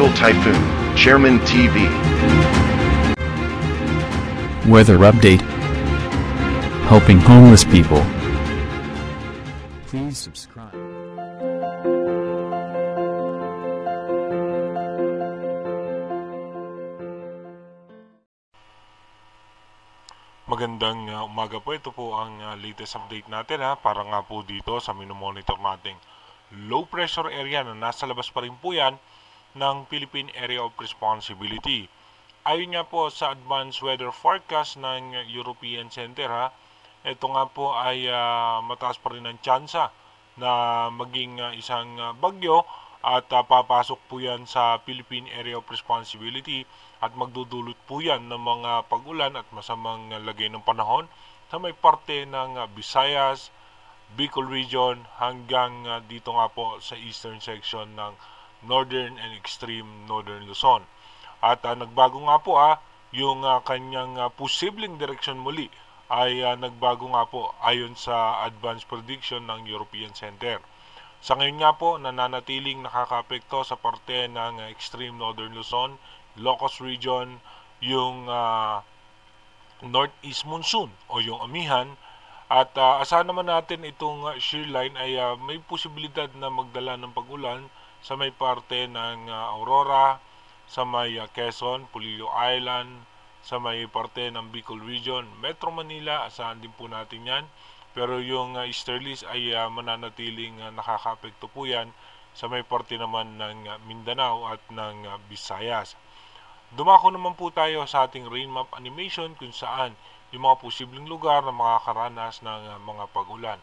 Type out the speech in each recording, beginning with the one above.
Tropical Typhoon, Chairman TV. Weather update. Helping homeless people. Please subscribe. Magandang umaga po. Ito po ang latest update natin para nga po dito sa minomonitor nating low pressure area na nasa labas pa rin po yan ng Philippine Area of Responsibility. Ayon nga po sa Advanced Weather Forecast ng European Center ito nga po ay mataas pa rin ang tsansa na maging isang bagyo at papasok po yan sa Philippine Area of Responsibility at magdudulot po yan ng mga pag-ulan at masamang lagay ng panahon sa may parte ng Visayas, Bicol Region hanggang dito nga po sa eastern section ng Northern and Extreme Northern Luzon. At nagbago nga po yung kanyang posibleng direksyon muli ay nagbago nga po ayon sa advanced prediction ng European Center. Sa ngayon nga po, nananatiling nakakaapekto sa parte ng Extreme Northern Luzon, Ilocos Region, yung Northeast Monsoon o yung amihan. At asahan naman natin itong shear line ay may posibilidad na magdala ng pag-ulan sa may parte ng Aurora, sa may Quezon, Polillo Island, sa may parte ng Bicol Region, Metro Manila, asahan din po natin yan. Pero yung easterlies ay mananatiling nakakaapekto po yan sa may parte naman ng Mindanao at ng Visayas. Dumako naman po tayo sa ating rain map animation kung saan yung mga posibleng lugar na makakaranas ng mga pag-ulan.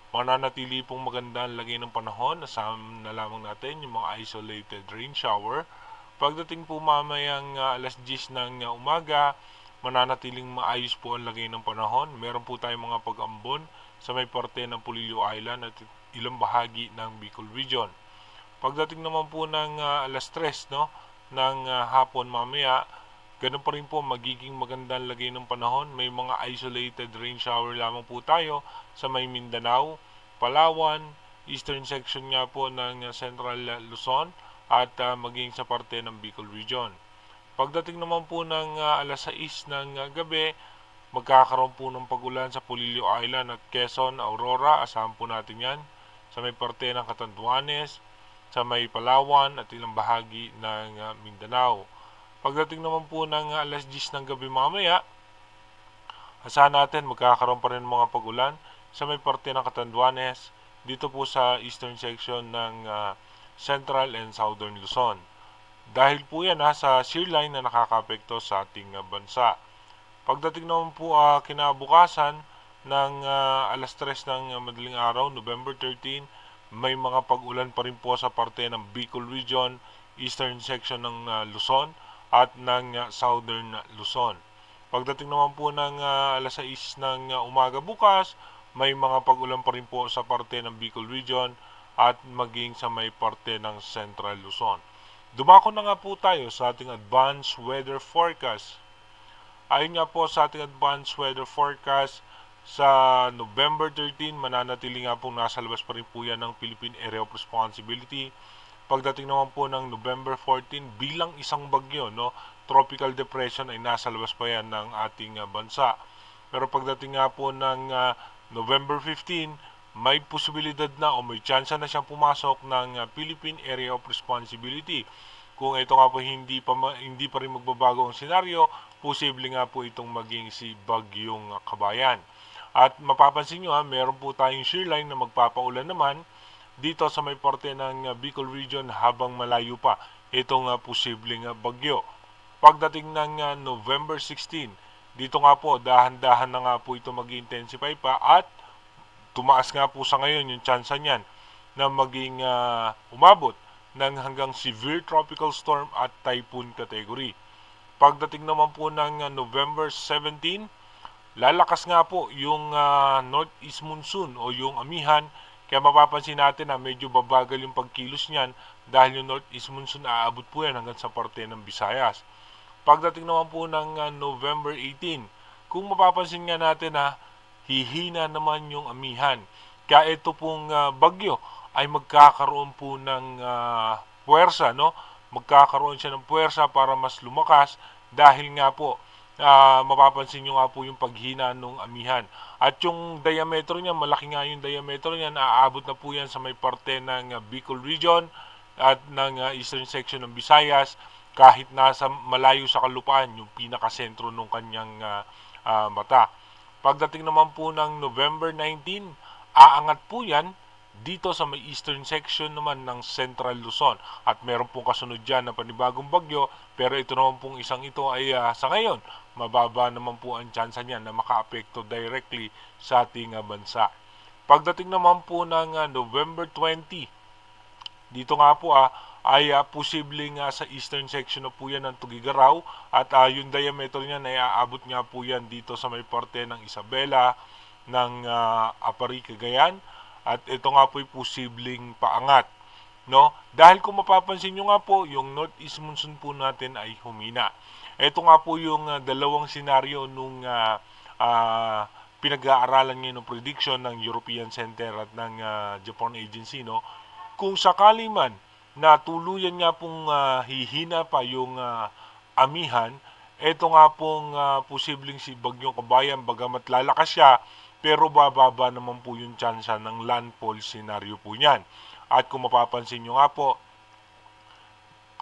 Mananatili pong maganda ang lagay ng panahon, nasama na lamang natin yung mga isolated rain shower. Pagdating po mamayang alas 10 ng umaga, mananatiling maayos po ang lagay ng panahon. Meron po tayong mga pag-ambon sa may parte ng Polillo Island at ilang bahagi ng Bicol Region. Pagdating naman po ng alas 3 ng hapon mamaya, ganun pa rin po magiging magandang lagay ng panahon. May mga isolated rain shower lamang po tayo sa may Mindanao, Palawan, eastern section nga po ng Central Luzon at maging sa parte ng Bicol Region. Pagdating naman po ng alas 6 ng gabi, magkakaroon po ng pag-ulan sa Polillo Island at Quezon, Aurora, asahan po natin yan, sa may parte ng Catanduanes, sa may Palawan at ilang bahagi ng Mindanao. Pagdating naman po ng alas 10 ng gabi mamaya, asahan natin magkakaroon pa rin ng mga pag-ulan sa may parte ng Catanduanes, dito po sa eastern section ng Central and Southern Luzon. Dahil po yan sa shear line na nakakapekto sa ating bansa. Pagdating naman po kinabukasan ng alas 3 ng madaling araw, November 13, may mga pag-ulan pa rin po sa parte ng Bicol Region, eastern section ng Luzon at ng Southern Luzon. Pagdating naman po ng alas 6 ng umaga bukas, may mga pag-ulan pa rin po sa parte ng Bicol Region at maging sa may parte ng Central Luzon. Dumako na nga po tayo sa ating advanced weather forecast. Ayon nga po sa ating advanced weather forecast, sa November 13, mananatili nga po nasa labas pa rin po yan ng Philippine Area of Responsibility. Pagdating naman po ng November 14, bilang isang bagyo, tropical depression ay nasa labas pa yan ng ating bansa. Pero pagdating nga po ng November 15, may posibilidad na o may chance na siyang pumasok ng Philippine Area of Responsibility. Kung ito nga po hindi pa rin magbabago ang senaryo, posible nga po itong maging si Bagyong Kabayan. At mapapansin nyo meron po tayong shear line na magpapaulan naman dito sa may parte ng Bicol Region habang malayo pa itong posibleng bagyo. Pagdating ng November 16, dito nga po dahan-dahan na nga po ito mag-intensify pa at tumaas nga po sa ngayon yung chance niyan na maging umabot ng hanggang severe tropical storm at typhoon category. Pagdating naman po ng November 17, lalakas nga po yung northeast monsoon o yung amihan, kaya mapapansin natin na medyo babagal yung pagkilos niyan dahil yung northeast monsoon aabot po yan hanggang sa parte ng Visayas. Pagdating naman po ng November 18, kung mapapansin nga natin hihina naman yung amihan. Kaya ito pong bagyo ay magkakaroon po ng puwersa magkakaroon siya ng puwersa para mas lumakas dahil nga po mapapansin nyo nga po yung paghina ng amihan. At yung diameter niya, malaki nga yung diameter niya, naaabot na po yan sa may parte ng Bicol region at ng eastern section ng Visayas, kahit nasa malayo sa kalupaan, yung pinakasentro ng kanyang mata. Pagdating naman po ng November 19, aangat po yan dito sa may eastern section naman ng Central Luzon. At meron pong kasunod dyan na panibagong bagyo, pero ito naman pong isang ito ay sa ngayon, mababa naman po ang tsansa niya na makaapekto directly sa ating bansa. Pagdating naman po ng November 20, dito nga po ay posibleng sa eastern section na po yan ng Tugigaraw at yung diameter niya na aabot nga po yan dito sa may parte ng Isabela, ng Apari, Cagayan, at ito nga po ay posibleng paangat. No? Dahil kung mapapansin nyo nga po, yung northeast monsoon po natin ay humina. Ito nga po yung dalawang senaryo nung pinag-aaralan ngayon ng prediction ng European Center at ng Japan Agency, no? Kung sakali man na tuluyan nga pong hihina pa yung amihan, ito nga pong posibleng si Bagyong Kabayan, bagamat lalakas siya, pero bababa naman po yung tsansa ng landfall scenario po niyan. At kung mapapansin nyo nga po,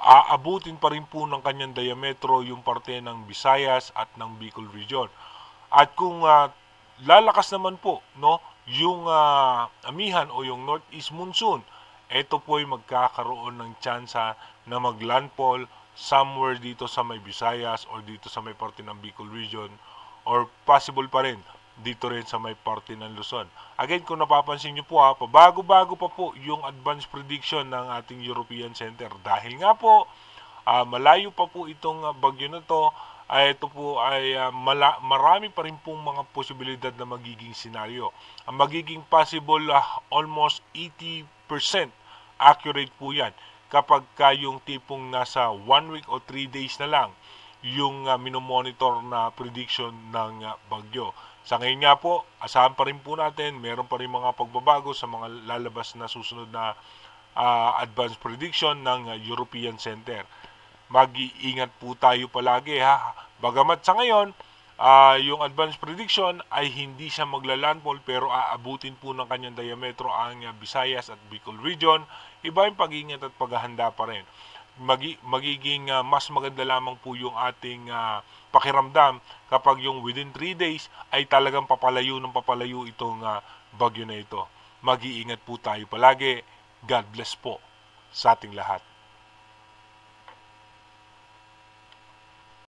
aabutin pa rin po ng kanyang diametro yung parte ng Visayas at ng Bicol region. At kung lalakas naman po, no, yung amihan o yung northeast monsoon, ito po ay magkakaroon ng tsansa na maglandfall somewhere dito sa may Visayas or dito sa may parte ng Bicol region, or possible pa rin dito rin sa may parte ng Luzon. Again, kung napapansin nyo po pabago-bago pa po yung advanced prediction ng ating European Center. Dahil nga po, malayo pa po itong bagyo na to, ito po ay marami pa rin pong mga posibilidad na magiging senaryo. Ang magiging possible, almost 80% accurate po yan kapag yung tipong nasa 1 week o 3 days na lang yung minomonitor na prediction ng bagyo. Sa ngayon nga po, asahan pa rin po natin, meron pa rin mga pagbabago sa mga lalabas na susunod na advanced prediction ng European Center. Mag-iingat po tayo palagi Bagamat sa ngayon, yung advanced prediction ay hindi siya maglalandfall, pero aabutin po ng kanyang diametro ang Visayas at Bicol region. Iba yung pag-iingat at paghahanda pa rin. Magiging mas maganda lamang po yung ating pakiramdam kapag yung within 3 days ay talagang papalayo itong bagyo na ito. Mag-iingat po tayo palagi. God bless po sa ating lahat.